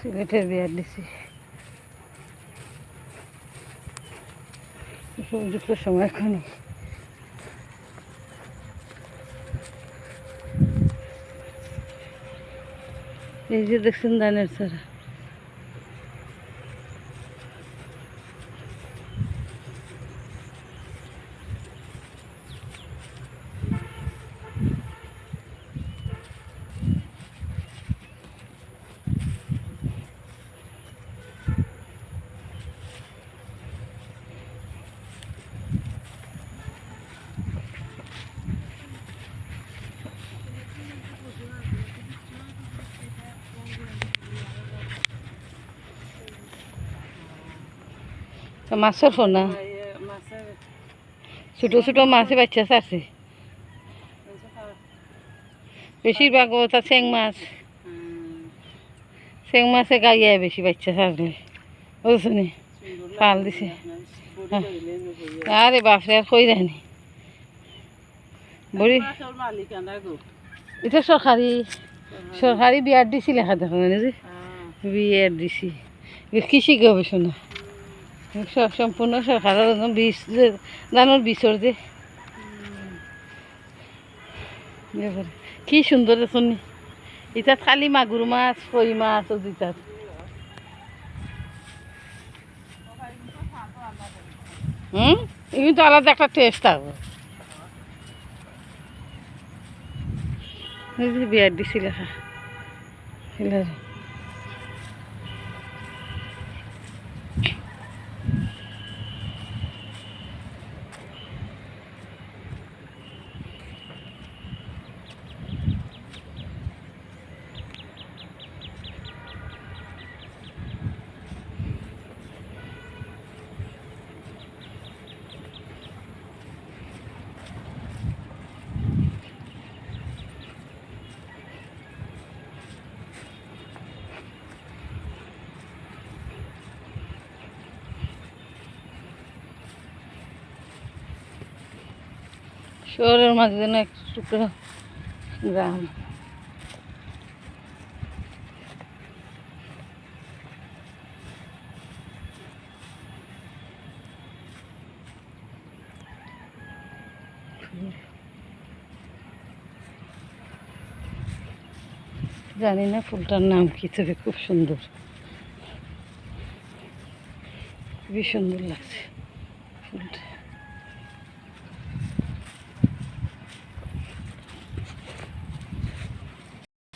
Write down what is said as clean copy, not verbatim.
সিলেটের বিয়ার দিছি উপযুক্ত সময় এখনই এই যে দেখছেন ধানের চারা মাছের ফোনা ছোটো ছোটো মাছে বাচ্চা আছে বেশিরভাগ ওটা চেং মাছে গাইয়া বেশি বাচ্চা ছাড়লে বুঝছনি পাল দিছে আরে বাপরে আর কই রানি বড়ি এটা সরকারি বিয়ার দিছি লেখা দেখো মানে যে বিয়ার দিছি কৃষি গবেষণা সম্পূর্ণ সরকারের বীজ ধানের বীজর যে কি সুন্দর দেখুন এটা খালি মাগুর মাছ কই মাছ দিতার কিন্তু আলাদা একটা টেস্ট থাকবে বিয়ার দিছি লেখা শহরের মাঝে যেন এক টুকরো গ্রাম জানি না ফুলটার নাম কি, তবে খুব সুন্দর, খুবই সুন্দর লাগছে ফুলটা।